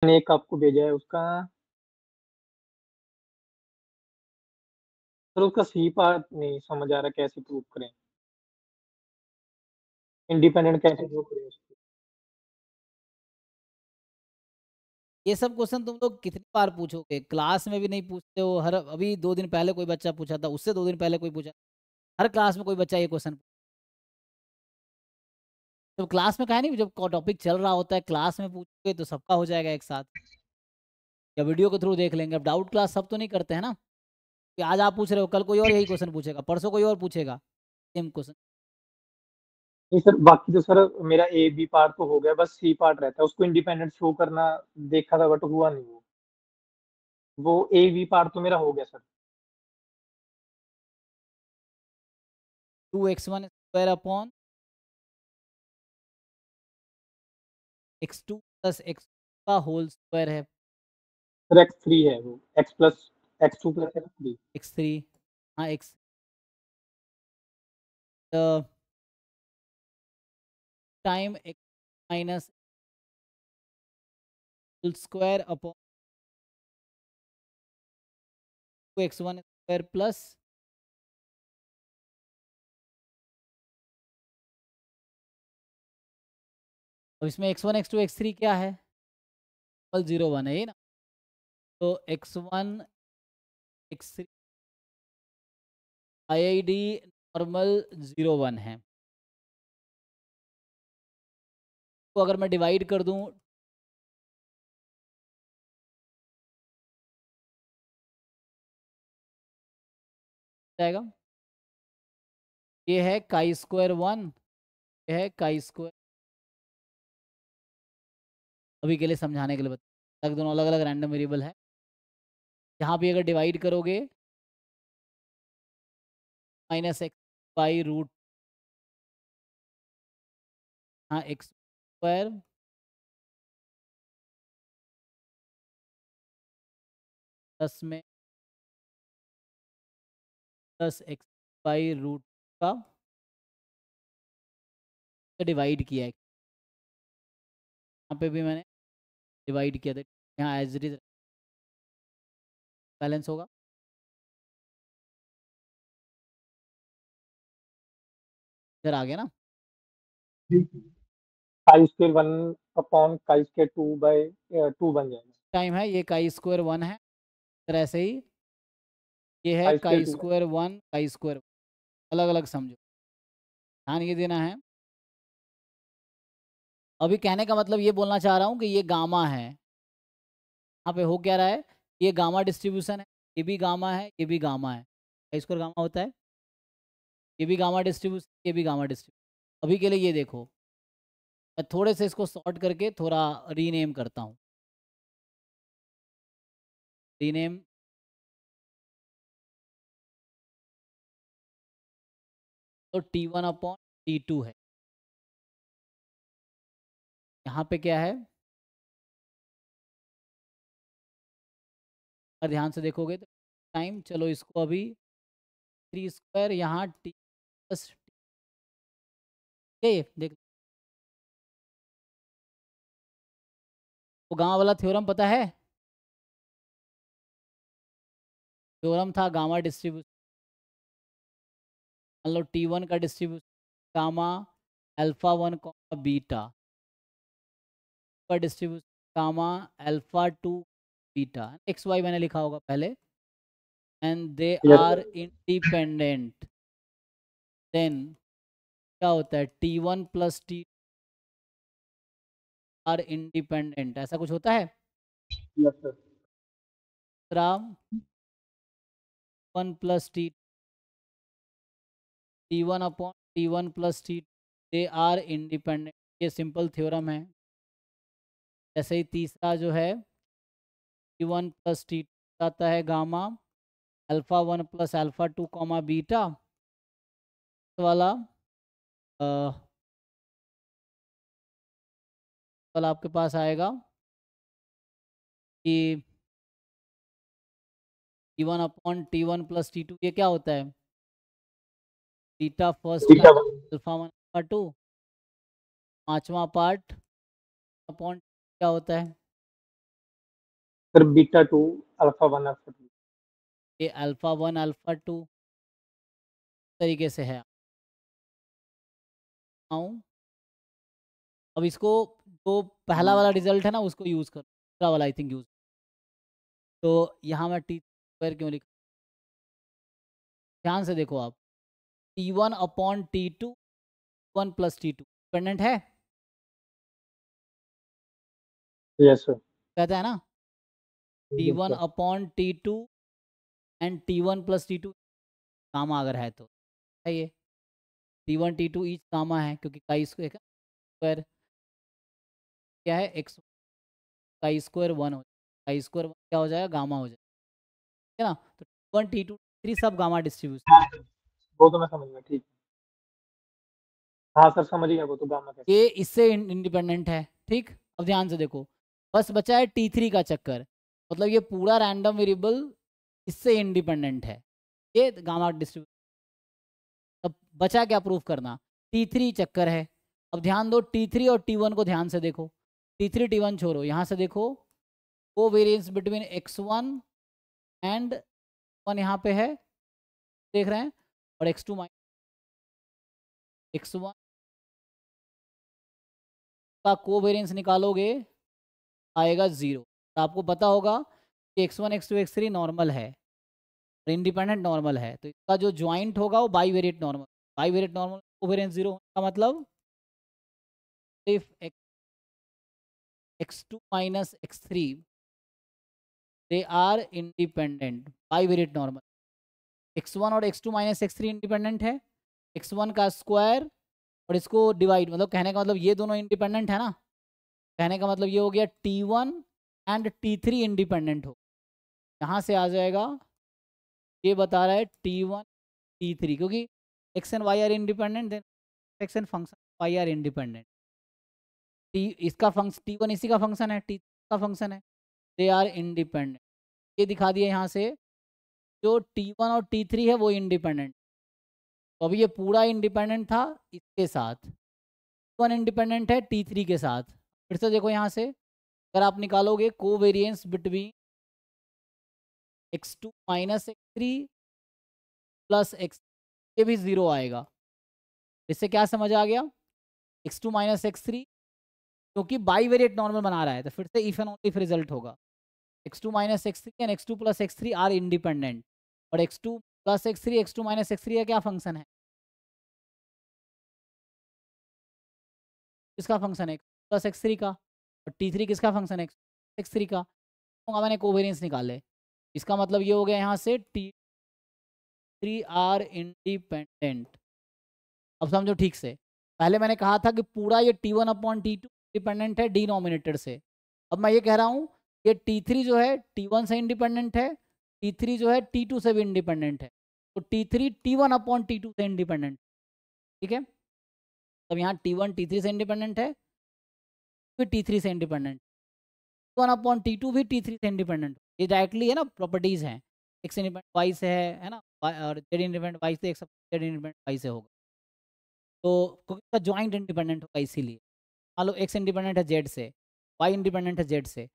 मैंने एक आपको भेजा है उसका। सर उसका सी पार्ट नहीं समझ आ रहा कैसे प्रूव करें, इंडिपेंडेंट कैसे प्रूव करें उसको। ये सब क्वेश्चन तुम लोग कितनी बार पूछोगे, क्लास में भी नहीं पूछते हो। हर अभी 2 दिन पहले कोई बच्चा पूछा था, उससे 2 दिन पहले कोई पूछा। हर क्लास में कोई बच्चा ये क्वेश्चन। जब क्लास में कहा नहीं, जब टॉपिक चल रहा होता है क्लास में पूछोगे तो सबका हो जाएगा एक साथ, या वीडियो के थ्रू देख लेंगे। अब डाउट क्लास सब तो नहीं करते हैं ना, कि आज आप पूछ रहे हो कल कोई और यही क्वेश्चन पूछेगा, परसों कोई और पूछेगा सेम क्वेश्चन। नहीं सर, बाकी तो सर मेरा ए बी पार्ट तो हो गया, बस सी पार्ट रहता है उसको इंडिपेंडेंट शो करना। देखा था बट हुआ नहीं वो ए बी पार्ट तो मेरा हो गया sir. 2x1 square upon x2 plus x का होल स्क्वायर है। सर एक्स थ्री है वो, x plus x two plus x three. x3, हाँ x time x minus whole square upon 2x1 square plus अब इसमें x1 x2 x3 क्या है, 0 1 है ये ना। तो x1 x3 IID नॉर्मल 0 1 है। तो अगर मैं डिवाइड कर दूं जाएगा, ये है काई स्क्वायर 1, ये है काई स्क्वायर। अभी के लिए समझाने के लिए बता, दोनों अलग अलग रैंडम वेरिएबल है। यहाँ भी अगर डिवाइड करोगे माइनस एक्स बाई रूट, हाँ एक्स स्क्वायर प्लस में 10x बाई रूट का डिवाइड किया है। यहाँ पे भी मैंने डिवाइड किया था, यहाँ एज इट इज बैलेंस होगा। इधर आ गया ना। Chi square one upon chi square two by two बन जाएगा। टाइम है ये काई स्क्वायर 1 है, फिर ऐसे ही ये है काई स्क्वायर काई टू। स्क्वायर 1 काई स्क्वायर, अलग अलग समझो। ध्यान ये देना है। अभी कहने का मतलब ये बोलना चाह रहा हूँ कि ये गामा है। यहाँ पे हो क्या रहा है, ये गामा डिस्ट्रीब्यूशन है, ये भी गामा है, ये भी गामा है। काई स्क्वायर गामा होता है, ये भी गामा डिस्ट्रीब्यूशन, ये भी गामा डिस्ट्रीब्यूशन। अभी के लिए ये देखो, मैं थोड़े से इसको सॉर्ट करके थोड़ा रीनेम करता हूँ। रीनेम तो T1 अपॉन T2 है। यहाँ पे क्या है, अगर ध्यान से देखोगे तो टाइम, चलो इसको अभी 3 स्क्वायर यहाँ टी प्लस देख। वो गामा वाला थ्योरम पता है, थ्योरम था गामा डिस्ट्रीब्यूशन। मान लो T1 का डिस्ट्रीब्यूशन गामा अल्फा 1 बीटा का distribution gamma alpha 2 beta, x y मैंने लिखा होगा पहले, and they yes are sir. Independent. Then क्या होता है, T1 plus T are independent, ऐसा कुछ होता है। Yes sir. दूसरा 1 plus T1 upon T1 plus T, they are independent, ये सिंपल थ्योरम है। ऐसे ही तीसरा जो है T1 प्लस T आता है gamma alpha 1 plus alpha 2 comma beta वाला, अ, वाला आपके पास आएगा कि T1 upon T1 plus T2, ये क्या होता है, beta first beta one. Time alpha 1 alpha 2। पांचवा पार्ट अपॉन क्या होता है, सर बीटा 2 अल्फा 1 अल्फा 2 ये अल्फा 1 अल्फा 2 तरीके से है। आऊँ अब इसको, जो पहला वाला रिजल्ट है ना उसको यूज़ करो, दूसरा वाला आई थिंक यूज़। तो यहाँ मैं टी स्क्वायर क्यों लिखा, ध्यान से देखो आप, T1 upon T2 1 plus T2 dependent है, यस सर कहता है ना yes T1 sir upon T2 and T1 plus T2 gamma अगर है तो है ये T1 T2 ईच गामा है, क्योंकि काई स्क्वायर क्या है एक्स, काई स्क्वायर 1 हो, काई स्क्वायर क्या हो जाएगा, गामा हो जाएगा, है ना। तो T1 T2 T3 सब गामा डिस्ट्रीब्यूशन। हाँ सर वो तो मैं समझ गया ठीक है। हाँ सर समझ गया वो तो गामा कैसे। ये इससे इंडिपेंडेंट है, ठीक। अब ध्यान से देखो, बस बचा है T3 का चक्कर, मतलब ये पूरा रैंडम वेरिएबल इससे इंडिपेंडेंट है, ये गामा डिस्ट्रीब्यूशन। अब बचा क्या प्रूफ करना, T3 चक्कर है। अब ध्यान दो T3 और T1 को ध्यान से देखो, T3 T1 छोड़ो, यहाँ से देखो को वेरिएंस बिटवीन x1 एंड 1 यहाँ पे है, देख रहे हैं, और x2 माइनस x1 का कोवेरिएंस निकालोगे आएगा 0। तो आपको पता होगा कि x1 x2 x3 नॉर्मल है, इंडिपेंडेंट नॉर्मल है, तो इसका जो ज्वाइंट होगा वो bivariate normal, bivariate normal covariance 0 का मतलब if x2 minus x3 they are independent, bivariate normal, x1 और x2 माइनस x3 इंडिपेंडेंट है, x1 का स्क्वायर और इसको डिवाइड, मतलब कहने का मतलब ये दोनों इंडिपेंडेंट है ना, कहने का मतलब ये हो गया T1 एंड T3 इंडिपेंडेंट हो, यहाँ से आ जाएगा, ये बता रहा है T1 T3, क्योंकि x and y are independent, then x and function y are independent. T इसका फंक्शन T1 इसी का फंक्शन है, T का फंक्शन है, दे आर इंडिपेंडेंट, ये दिखा दिया यहाँ से, जो T1 और T3 है वो इंडिपेंडेंट। तो अभी ये पूरा इंडिपेंडेंट था इसके साथ, T1 इंडिपेंडेंट है T3 के साथ। फिर से देखो यहाँ से, अगर आप निकालोगे covariance between x2 minus x3 plus x, ये भी 0 आएगा। इससे क्या समझ आ गया, x2 माइनस x3 क्योंकि बाईवेरिएट नॉर्मल बना रहा है, तो फिर से if and only if result होगा, x2 minus x3 and x2 plus x3 are independent, और x2 plus x3 x2 minus x3 का क्या फंक्शन है, किसका फंक्शन है, प्लस x3 का, और T3 किसका फंक्शन है, x3 का, तो मैंने कोवेरिएंस निकाले, इसका मतलब ये हो गया यहाँ से T3 आर इंडिपेंडेंट। अब समझो ठीक से, पहले मैंने कहा था कि पूरा ये T1 अपॉन T2 डिपेंडेंट है डिनोमिनेटर से, अब मैं ये कह रहा हूँ ये T3 जो है T1 से इंडिपेंडेंट है, T3 जो है T2 से भी इंडिपेंडेंट है, तो T3 T1 अपॉन T2 से इंडिपेंडेंट, ठीक है। तब यहाँ T1 T3 से इंडिपेंडेंट है, फिर T3 से इंडिपेंडेंट, T1 अपॉन T2 भी T3 से इंडिपेंडेंट, ये डायरेक्टली है ना, प्रॉपर्टीज हैं, एक्स इंडिपेंडेंट वाई से है ना, और जेड इंडिपेंडेंट वाई से, एक जेड इंडिपेंडेंट वाई से होगा, तो क्योंकि इसका ज्वाइंट इंडिपेंडेंट होगा, इसीलिए मान लो एक्स इंडिपेंडेंट है जेड से, वाई इंडिपेंडेंट है जेड से,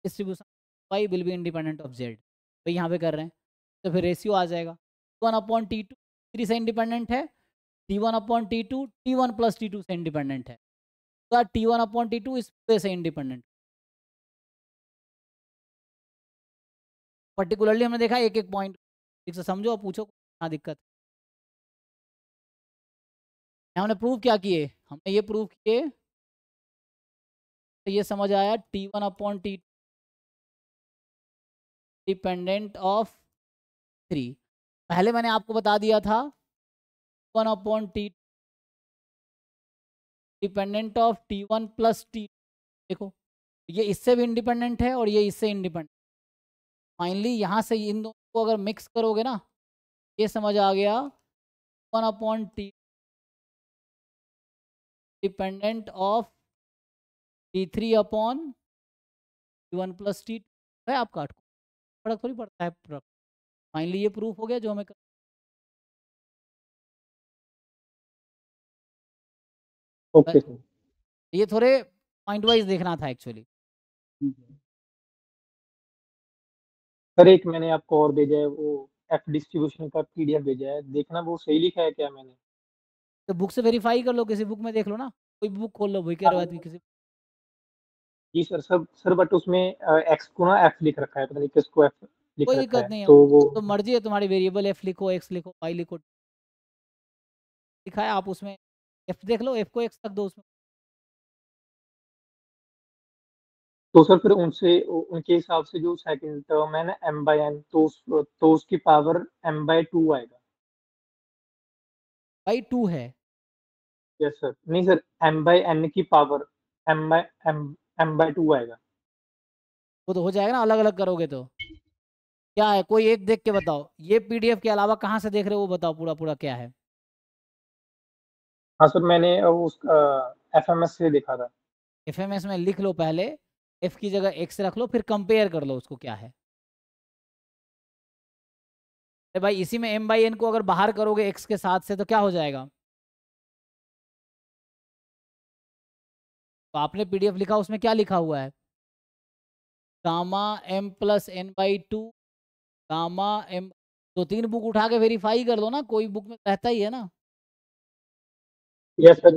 distribution Y will be independent of Z, तो यहाँ पे कर रहे हैं, तो फिर रेशियो आ जाएगा T1/T2 3 से इंडिपेंडेंट है, T1/T2 T1 प्लस T2 से इंडिपेंडेंट है, तो T1/T2 इस पूरे से इंडिपेंडेंट, पर्टिकुलरली हमने देखा एक एक पॉइंट, ठीक से समझो और पूछो क्या दिक्कत। हमने प्रूव क्या किए, हमने ये प्रूव किए, तो ये समझ आया T1/T2 डिपेंडेंट ऑफ 3, पहले मैंने आपको बता दिया था 1/T dependent of T1 plus T, देखो ये इससे भी इंडिपेंडेंट है और ये इससे इंडिपेंडेंट, फाइनली यहाँ से इन दोनों को अगर मिक्स करोगे ना, ये समझ आ गया 1/T dependent of T3/T1 plus T है, आपका फर्क थोड़ी पड़ता है, फाइनली ये प्रूफ हो गया जो हमें ओके सर ये थोड़े पॉइंट वाइज देखना था एक्चुअली। सर एक मैंने आपको और भेजा है, वो एफ डिस्ट्रीब्यूशन का पीडीएफ भेजा है, देखना वो सही लिखा है क्या मैंने। तो बुक से वेरीफाई कर लो, किसी बुक में देख लो ना, कोई बुक खोल लो भाई, कह रहे हो आदमी किसी। जी सर, सब सर बट उसमें एक्स को ना एफ लिख रखा है, पता नहीं किसको एफ लिख कोई रखा दिक्कत है, नहीं है, तो वो। तो मर्जी है तुम्हारी, वेरिएबल एफ लिखो, एक्स लिखो, वाई लिखो, लिखा है आप उसमें एफ देख लो, एफ को एक्स तक दो उसमें। तो सर फिर उनसे उनके हिसाब से जो सेकंड टर्म है ना एम बाई एन, तो उसकी पावर एम बाई टू आएगा। वाई टू है। यस सर, नहीं सर, एम बाई एन की power m by m m by two आएगा। वो तो हो जाएगा ना, अलग अलग करोगे तो। क्या है, कोई एक देख के बताओ, ये पीडीएफ के अलावा कहाँ से देख रहे हो वो बताओ, पूरा पूरा क्या है। हाँ सर, मैंने उस एफएमएस से देखा था। एफएमएस में लिख लो पहले, एफ की जगह एक्स रख लो, फिर कंपेयर कर लो उसको क्या है। अरे भाई इसी में एम बाई एन को अगर बाहर करोगे एक्स के साथ से तो क्या हो जाएगा। तो आपने पीडीएफ लिखा, उसमें क्या लिखा हुआ है, gamma m plus n by two, gamma m. दो तीन बुक उठा के वेरीफाई कर लो ना, कोई बुक में रहता ही है ना। यस सर,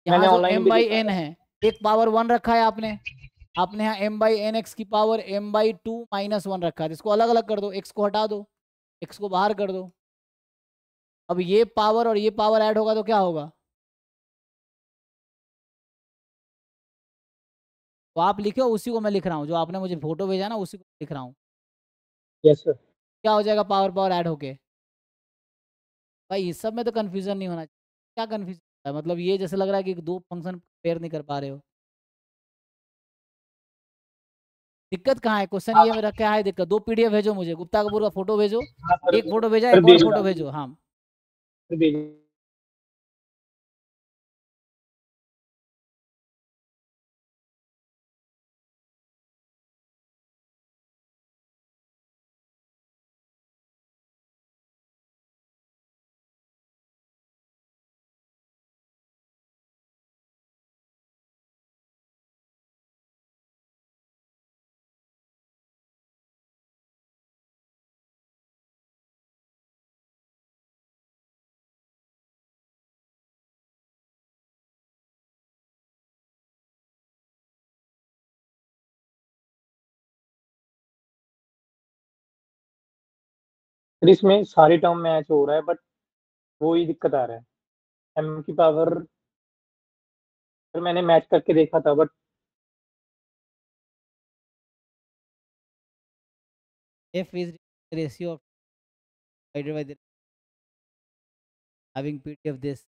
यहाँ मैंने जो ऑनलाइन एम भी बाई देखा एन था। है, एक पावर वन रखा है आपने, आपने यहाँ एम बाई एन एक्स की power m by two minus one रखा है, तो इसको अलग अलग कर दो, एक्स को हटा दो, एक्स को बाहर कर दो। अब ये पावर और ये पावर ऐड होगा तो क्या होगा। तो आप लिखो, उसी को मैं लिख रहा हूँ, जो आपने मुझे फोटो भेजा ना उसी को लिख रहा हूँ। Yes sir. क्या हो जाएगा पावर पावर ऐड होके। भाई इस सब में तो कन्फ्यूजन नहीं होना चाहिए, क्या कन्फ्यूजन है, मतलब ये जैसे लग रहा है कि दो फंक्शन पेयर नहीं कर पा रहे हो। दिक्कत कहाँ है, क्वेश्चन ये मेरा क्या है दिक्कत, दो पीडीएफ भेजो मुझे, गुप्ता कपूर का फोटो भेजो, हाँ सर, एक फोटो भेजा, सर एक और भेज फोटो रहा हूँ, भेजो। हाँ, सर भेज। सर इसमें सारी टर्म मैच हो रहा है, बट वो ही दिक्कत आ रहा है, एम की पावर। सर मैंने मैच करके देखा था, but F is ratio of divided by the having PDF this.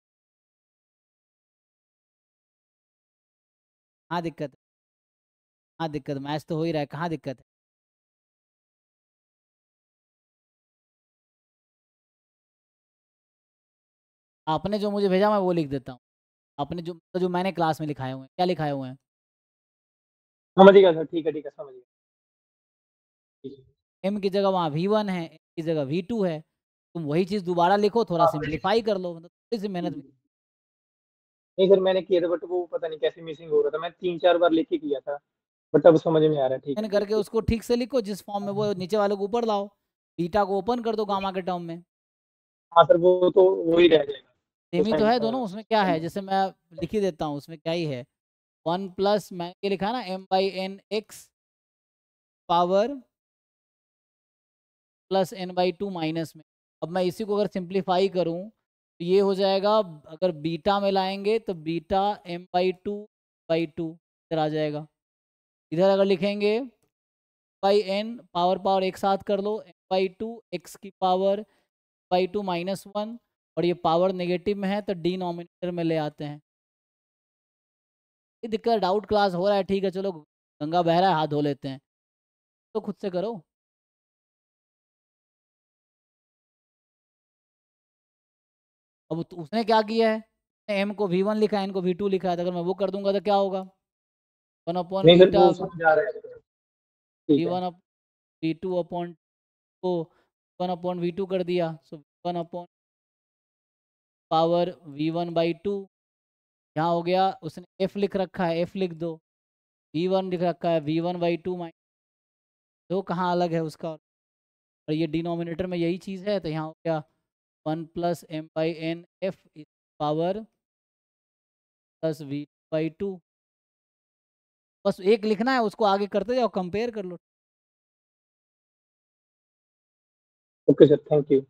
हाँ दिक्कत है, हाँ दिक्कत, मैच तो हो ही रहा है, कहाँ दिक्कत है। आपने जो मुझे भेजा मैं वो लिख देता हूँ, आपने जो जो मैंने क्लास में लिखाए हुए हैं, क्या लिखाए हुए हैं। समझ गया सर, ठीक है ठीक है, समझ गया। ठीक है। एम की जगह वहाँ वी वन है, एम की जगह वी टू है, तुम वही चीज़ दोबारा लिखो, थोड़ा हाँ सिंप्लीफाई कर लो, मतलब थोड़ी सी मेहनत। नहीं सर, मैंने किया था, बट वो पता नहीं कैसे मिसिंग हो रहा था, मैं 3-4 बार लिख के किया था, बट अब समझ में आ रहा है, ठीक है ठीक करके है। उसको ठीक से लिखो, जिस फॉर्म में वो नीचे वाले को ऊपर लाओ, बीटा को ओपन कर दो गामा के टर्म में। हाँ सर, वो तो वो ही रह जाएगा। सेम ही तो कोसाइन है दोनों, उसमें क्या है, जैसे मैं लिख ही देता हूँ, उसमें क्या ही है, वन प्लस मैंने ये लिखा है ना m by n x power plus n by two minus में। अब मैं इसी को अगर सिंप्लीफाई करूँ तो ये हो जाएगा, अगर बीटा में लाएंगे तो बीटा एम बाई टू इधर आ जाएगा। इधर अगर लिखेंगे बाई एन पावर पावर एक साथ कर लो, एम बाई टू एक्स की power by two minus one, और ये पावर नेगेटिव में है तो डिनोमिनेटर में ले आते हैं। ये दिक्कत, डाउट क्लास हो रहा है, ठीक है चलो, गंगा बह रहा है, हाथ धो लेते हैं, तो खुद से करो। अब उसने क्या किया है, एम को वी वन लिखा है, एन को वी टू लिखा है, तो अगर मैं वो कर दूंगा तो क्या होगा, वन अपॉन नहीं सर, बीटा वो समझ आ रहा है सर, वी ठीक है। One up v two upon को वन अपॉन वी टू कर दिया, so one upon power v one by two. यहाँ हो गया, उसने एफ लिख रखा है, एफ लिख दो, वी वन लिख रखा है, v one by two minus, तो कहाँ अलग है उसका, और ये डिनोमिनेटर में यही चीज़ है, तो यहाँ हो गया 1 plus m by n f power plus v by 2। बस एक लिखना है, उसको आगे करते जाओ, कंपेयर कर लो। Okay sir, thank you.